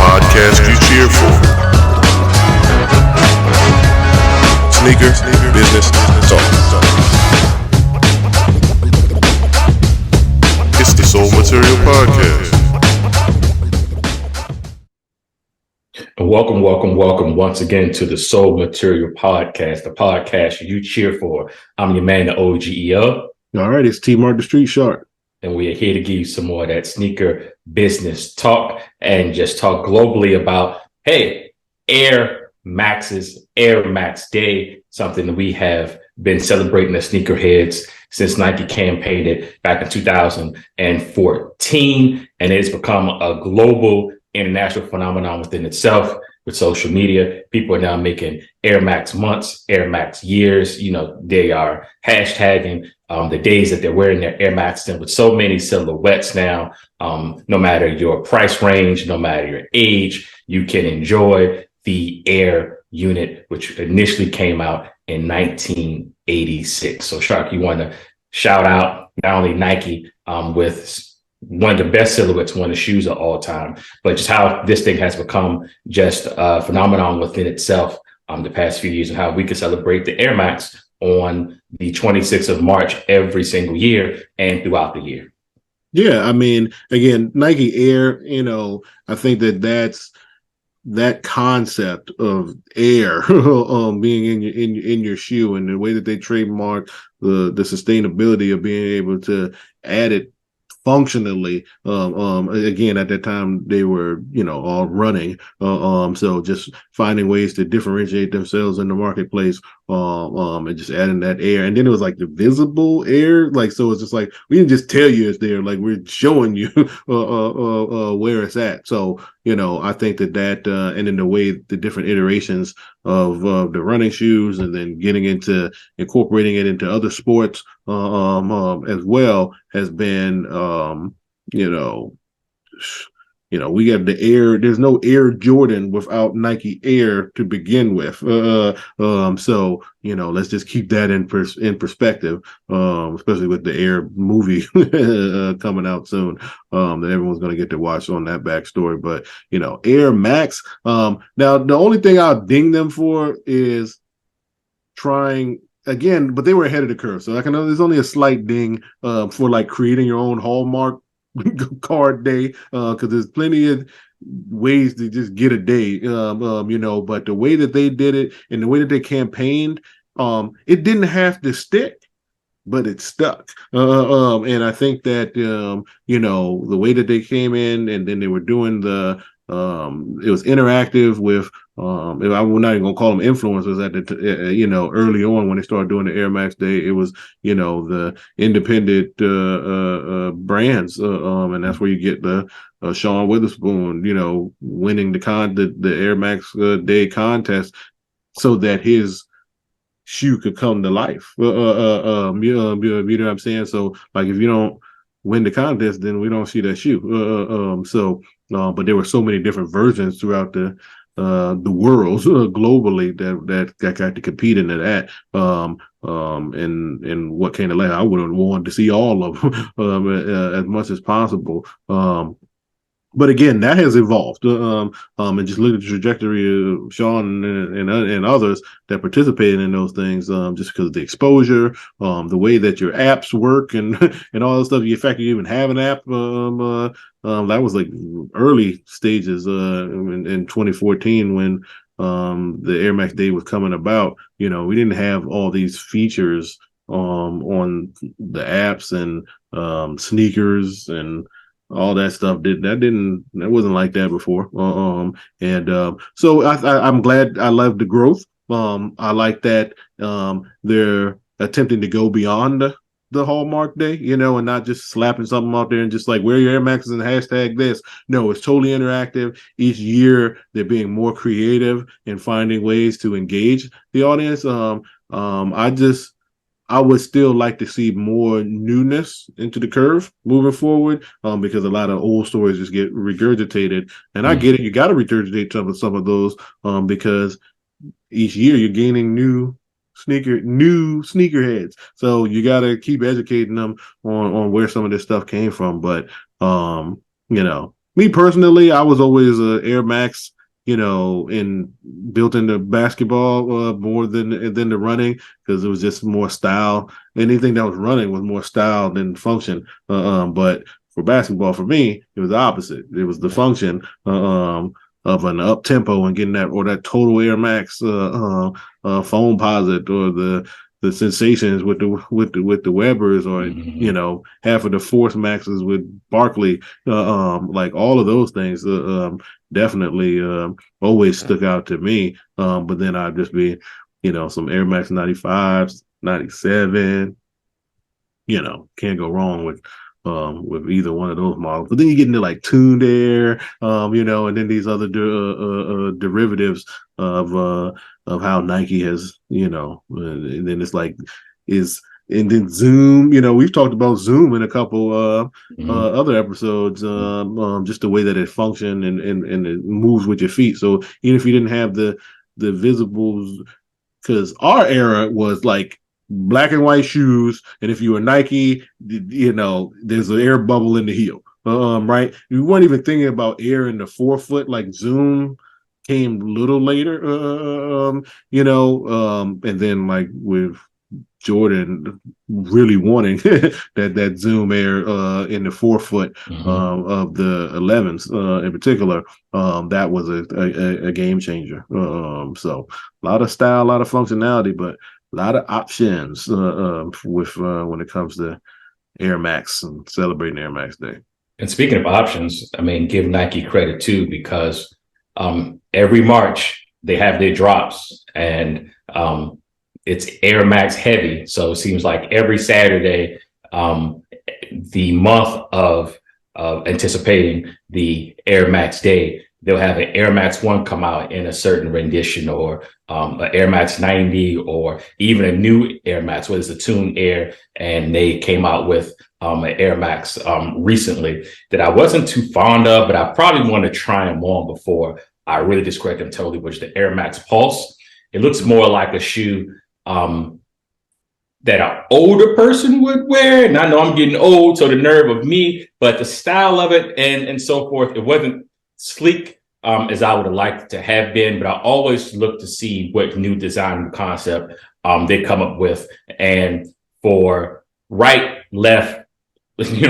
podcast you cheer for. Sneaker business talk. It's the Soul Material Podcast. Welcome once again to the Soul Material Podcast, the podcast you cheer for. I'm your man, the OGEO. All right, it's T Mark the Street Shark. And we are here to give you some more of that sneaker business talk and just talk globally about, hey, Air Max's Air Max Day, something that we have been celebrating as sneakerheads since Nike campaigned it back in 2014. And it's become a global international phenomenon within itself with social media. People are now making Air Max months, Air Max years. You know, they are hashtagging the days that they're wearing their Air Max with so many silhouettes now. No matter your price range, no matter your age, you can enjoy the Air unit, which initially came out in 1986. So Shark, you want to shout out not only Nike with one of the best silhouettes, one of the shoes of all time, but just how this thing has become just a phenomenon within itself the past few years, and how we can celebrate the Air Max on the 26th of March every single year and throughout the year. Yeah, I mean, again, Nike Air, you know, I think that's that concept of air being in your shoe, and the way that they trademark the sustainability of being able to add it functionally. Again, at that time they were, you know, all running. So just finding ways to differentiate themselves in the marketplace, and just adding that air. And then it was like the visible air, like, so it's just like we didn't just tell you it's there, like we're showing you where it's at. So, you know, I think that and in the way the different iterations of the running shoes, and then getting into incorporating it into other sports as well, has been we got the Air. There's no Air Jordan without Nike Air to begin with. So, you know, let's just keep that in perspective, especially with the Air movie coming out soon, that everyone's going to get to watch on that backstory. But, you know, Air Max. Now, the only thing I'll ding them for is trying again, but they were ahead of the curve. So like, I know there's only a slight ding for like creating your own Hallmark card day, because there's plenty of ways to just get a day, but the way that they did it and the way that they campaigned, it didn't have to stick, but it stuck. And I think that, the way that they came in, and then they were doing it was interactive with, I'm not even gonna call them influencers at the, early on when they started doing the Air Max Day, it was, the independent brands, and that's where you get the Sean Witherspoon, winning the Air Max Day contest, so that his shoe could come to life. You know what I'm saying? So, like, if you don't win the contest, then we don't see that shoe. But there were so many different versions throughout the world globally that got to compete into that. And what came to life, I would have wanted to see all of them as much as possible. But again, that has evolved. And just look at the trajectory of Sean and others that participated in those things, just because of the exposure, the way that your apps work, and all this stuff. In fact, you even have an app. That was like early stages in 2014 when the Air Max Day was coming about. We didn't have all these features on the apps and sneakers and all that stuff. That wasn't like that before. So I'm glad. I love the growth. I like that they're attempting to go beyond the Hallmark Day, and not just slapping something out there and just like, wear your Air Maxes and hashtag this. No, it's totally interactive. Each year they're being more creative and finding ways to engage the audience. I would still like to see more newness into the curve moving forward, because a lot of old stories just get regurgitated. And I get it. You got to regurgitate some of those, because each year you're gaining new sneakerheads. So you got to keep educating them on where some of this stuff came from. But, Me personally, I was always a Air Max, built into basketball more than the running, because it was just more style. Anything that was running was more style than function. But for basketball, for me, it was the opposite. It was the function of an up tempo and getting that total Air Max foam posit, or the sensations with the Webbers, or half of the Force Maxes with Barkley, like all of those things definitely always stuck out to me. But then I'd just be, some Air Max 95s, 97, can't go wrong with either one of those models. But then you get into like tuned air, and then these other derivatives of how Nike has, and then it's like and then Zoom, we've talked about Zoom in a couple other episodes, just the way that it functions and it moves with your feet. So even if you didn't have the visibles, because our era was like black and white shoes, and if you were Nike, there's an air bubble in the heel, right? You weren't even thinking about air in the forefoot. Like Zoom came a little later, and then like with Jordan really wanting that Zoom air in the forefoot of the 11s in particular, that was a game changer. So a lot of style, a lot of functionality, but a lot of options with when it comes to Air Max and celebrating Air Max Day. And speaking of options, I mean, give Nike credit too, because every March they have their drops, and it's Air Max heavy. So it seems like every Saturday, the month of anticipating the Air Max Day, they'll have an Air Max 1 come out in a certain rendition, or an Air Max 90, or even a new Air Max, whether it's a Tune Air. And they came out with an Air Max recently that I wasn't too fond of, but I probably want to try them on before I really discredit them totally, which is the Air Max Pulse. It looks more like a shoe that an older person would wear. And I know I'm getting old, so the nerve of me, but the style of it and so forth, it wasn't sleek as I would have liked to have been, but I always look to see what new design concept they come up with. And for right, left,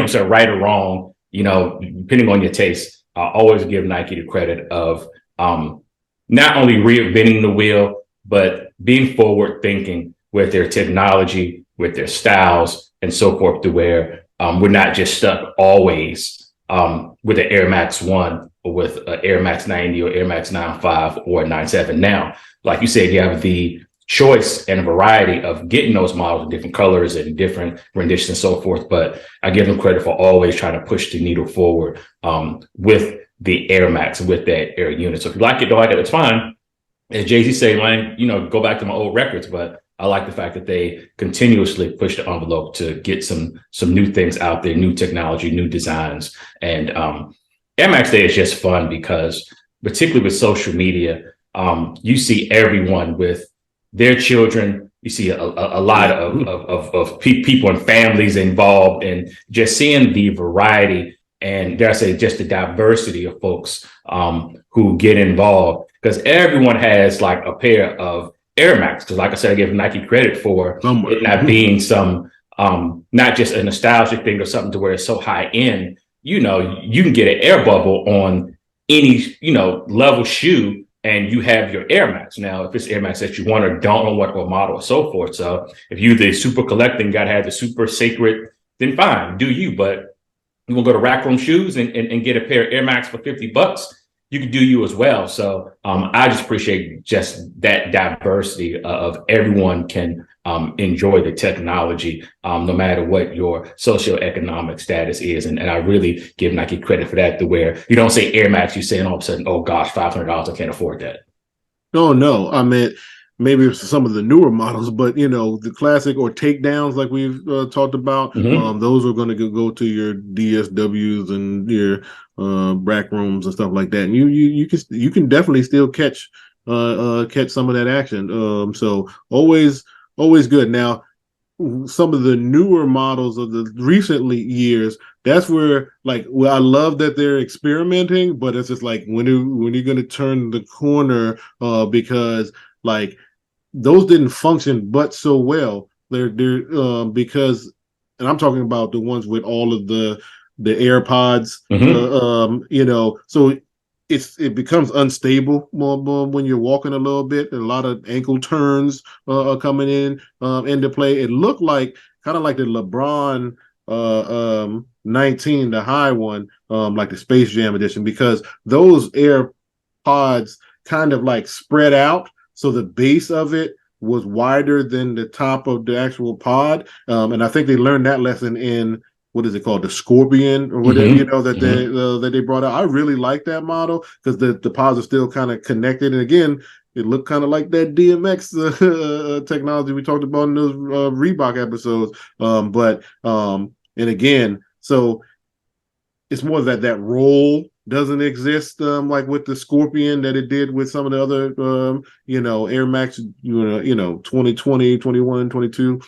so right or wrong, depending on your taste, I always give Nike the credit of not only reinventing the wheel, but being forward thinking with their technology, with their styles and so forth, to where we're not just stuck always with the Air Max 1 or with an Air Max 90 or Air Max 95 or 97. Now, like you said, you have the choice and a variety of getting those models in different colors and different renditions and so forth. But I give them credit for always trying to push the needle forward with the Air Max, with that Air unit. So if you like it, don't like it, it's fine. As Jay-Z say, man, go back to my old records, but I like the fact that they continuously push the envelope to get some new things out there, new technology, new designs. And Air Max Day is just fun because, particularly with social media, you see everyone with their children. You see a lot of people and families involved, and just seeing the variety and, dare I say, just the diversity of folks who get involved, because everyone has like a pair of Air Max. Because like I said, I give Nike credit for it not being some, not just a nostalgic thing or something to where it's so high end. You can get an air bubble on any, level shoe, and you have your Air Max. Now, if it's Air Max that you want or don't know what model or so forth. So if you're the super collecting, got to have the super sacred, then fine, do you. But you want to go to Rack Room Shoes and get a pair of Air Max for $50, you can do you as well. So I just appreciate just that diversity of everyone can enjoy the technology, no matter what your socioeconomic status is. And I really give Nike credit for that, to where you don't say Air Max, you say, and all of a sudden, oh gosh, $500, I can't afford that. Oh, no. I mean, maybe it's some of the newer models, but the classic or takedowns like we've talked about, those are going to go to your DSWs and your rack rooms and stuff like that, and you can definitely still catch some of that action. So always good. Now, some of the newer models of the recently years, that's where like, well, I love that they're experimenting, but it's just like when are you going to turn the corner? Because like those didn't function but so well. They're because, and I'm talking about the ones with all of the AirPods. Mm-hmm. So it becomes unstable more when you're walking a little bit. A lot of ankle turns are coming in into play. It looked like kind of like the LeBron 19, the high one, like the Space Jam edition, because those AirPods kind of like spread out, so the base of it was wider than the top of the actual pod. And I think they learned that lesson in, what is it called, the Scorpion or whatever, Mm-hmm. that they brought out. I really like that model because the pods are still kind of connected. And again, it looked kind of like that DMX technology we talked about in those Reebok episodes. And again, so it's more that roll doesn't exist like with the Scorpion that it did with some of the other Air Max 2020, 21, 22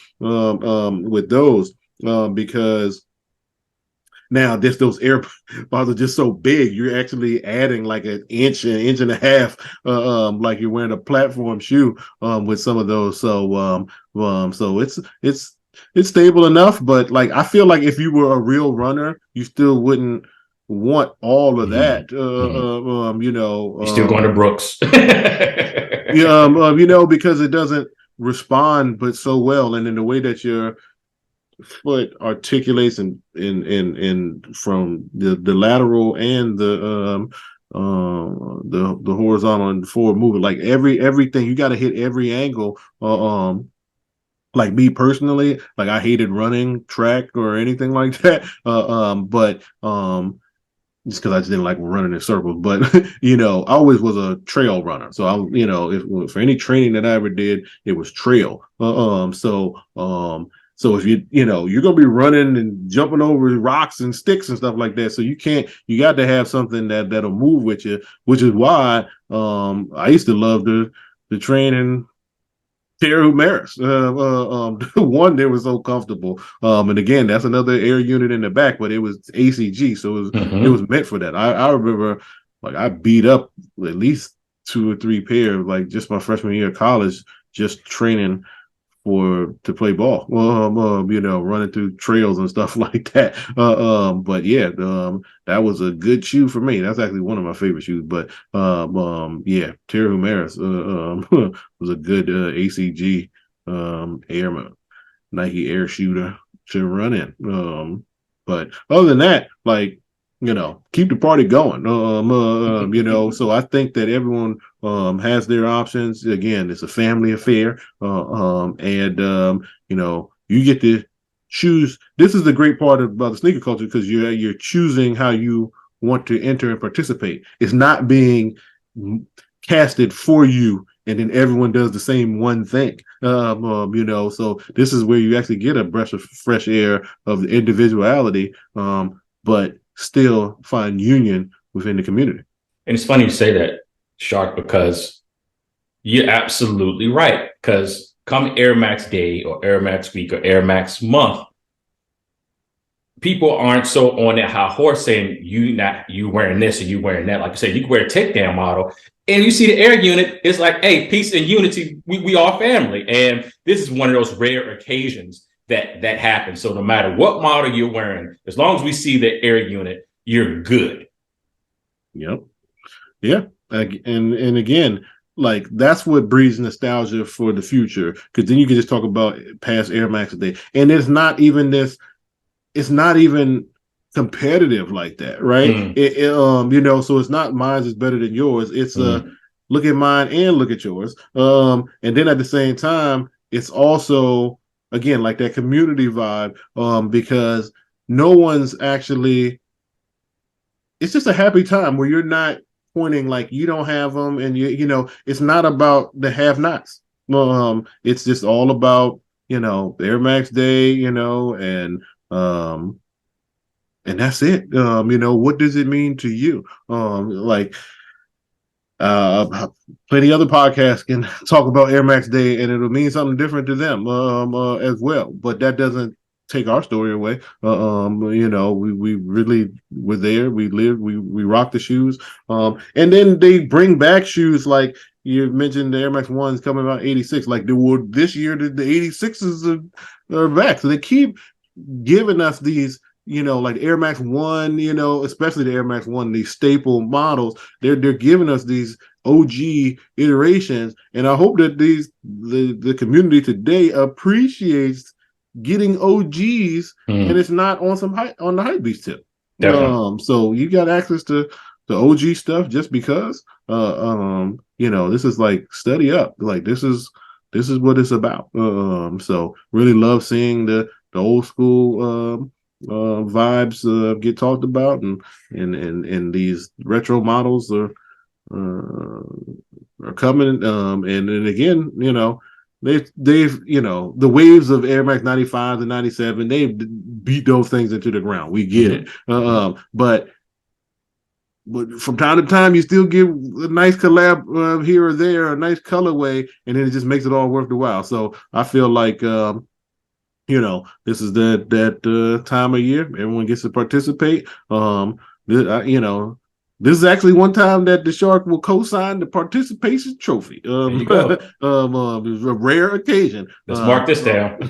with those because now those AirPods are just so big, you're actually adding like an inch and a half like you're wearing a platform shoe with some of those. So it's stable enough, but like I feel like if you were a real runner, you still wouldn't want all of that. You're still going to Brooks. Because it doesn't respond but so well, and in the way that your foot articulates in from the lateral and the horizontal and forward movement, like everything you got to hit every angle. Like me personally, like I hated running track or anything like that. But just because I just didn't like running in circles. But I always was a trail runner. So if for any training that I ever did, it was trail. So if you're gonna be running and jumping over rocks and sticks and stuff like that. So you got to have something that'll move with you, which is why I used to love the training Terry Maris. One, they were so comfortable. And again, that's another air unit in the back, but it was ACG, so it was meant for that. I remember like I beat up at least 2 or 3 pair like just my freshman year of college, just training to play ball. Running through trails and stuff like that. But yeah, that was a good shoe for me. That's actually one of my favorite shoes. But yeah, Terry Maris was a good ACG airman, Nike Air shooter to run in. But other than that, like keep the party going. So I think that everyone has their options. Again, it's a family affair, and you get to choose. This is the great part about the sneaker culture because you're choosing how you want to enter and participate. It's not being casted for you, and then everyone does the same one thing. So this is where you actually get a breath of fresh air of the individuality, but still find union within the community. And it's funny you say that, Shark, because you're absolutely right. Because come Air Max Day or Air Max Week or Air Max Month, people aren't so on that high horse saying you wearing this or you wearing that. Like you said, you can wear a takedown model and you see the air unit, it's like, hey, peace and unity, we are family. And this is one of those rare occasions that happens. So no matter what model you're wearing, as long as we see the air unit, you're good. Yep. Yeah. And again, like that's what breeds nostalgia for the future, because then you can just talk about past Air Max Day, and it's not even competitive like that, right? So it's not mine is better than yours. It's look at mine and look at yours. And then at the same time, it's also again like that community vibe, because no one's actually. It's just a happy time where you're not pointing like you don't have them, and it's not about the have-nots. It's just all about Air Max Day, and that's it. What does it mean to you? Like Plenty other podcasts can talk about Air Max Day, and it'll mean something different to them as well. But that doesn't take our story away. We really were there. We lived. We rocked the shoes. And then they bring back shoes like you mentioned. The Air Max Ones coming out '86. Like this year, the '86s are back. So they keep giving us these. Like Air Max One, especially the Air Max One, these staple models, they're giving us these OG iterations, and I hope that the community today appreciates getting OGs, and it's not on the hype beast tip. So you got access to the OG stuff just because. This is like study up. Like this is what it's about. So really love seeing the old school. Vibes get talked about, and these retro models are coming. And then again, they've the waves of Air Max 95 to 97, they've beat those things into the ground. We get it. But from time to time, you still get a nice collab here or there, a nice colorway, and then it just makes it all worth the while. So I feel like this is that time of year. Everyone gets to participate. This is actually one time that the Shark will co-sign the participation trophy. There you go. It was a rare occasion. Let's mark this down.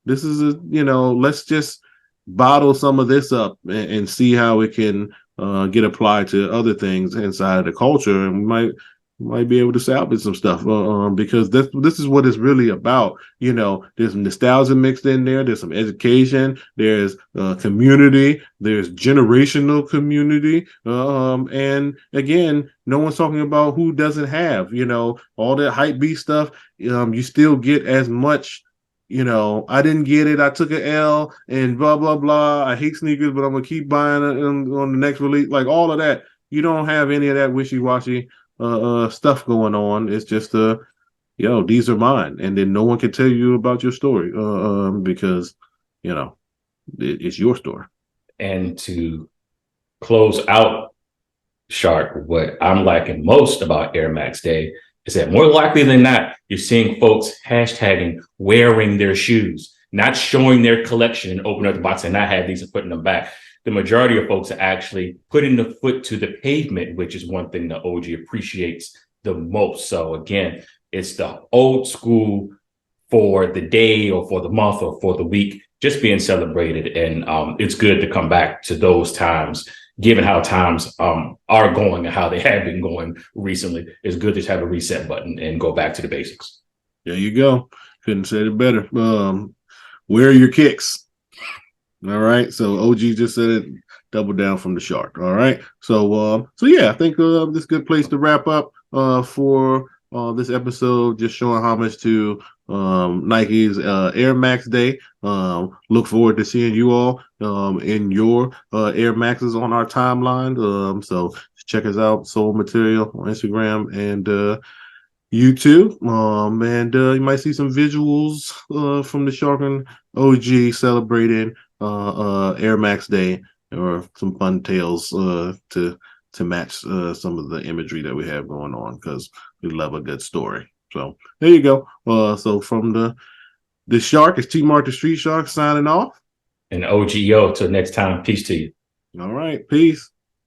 This is let's just bottle some of this up and see how it can get applied to other things inside of the culture, and we might be able to salvage some stuff because this is what it's really about. There's some nostalgia mixed in there. There's some education. There's community. There's generational community. And again, no one's talking about who doesn't have, all that hype beast stuff. You still get as much. I didn't get it. I took an L and blah, blah, blah. I hate sneakers, but I'm going to keep buying it on the next release. Like all of that. You don't have any of that wishy-washy stuff going on. It's just these are mine, and then no one can tell you about your story because it's your story. And to close out, Shark, what I'm liking most about Air Max Day is that more likely than not, you're seeing folks hashtagging wearing their shoes, not showing their collection and opening up the box and not have these and putting them back. The majority of folks are actually putting the foot to the pavement, which is one thing the OG appreciates the most. So again, it's the old school for the day or for the month or for the week, just being celebrated. And it's good to come back to those times, given how times are going and how they have been going recently. It's good to just have a reset button and go back to the basics. There you go. Couldn't say it better. Wear your kicks. All right. So OG just said it, double down from the Shark. All right. So I think this is a good place to wrap up for this episode, just showing homage to Nike's Air Max Day. Look forward to seeing you all in your Air Maxes on our timeline. So check us out, Soul Material on Instagram and YouTube. And you might see some visuals from the Shark and OG celebrating Air Max Day, or some fun tales to match some of the imagery that we have going on, because we love a good story. So there you go. So from the Shark, it's T Mark the Street Shark signing off. And OGO, till next time, peace to you. All right, peace.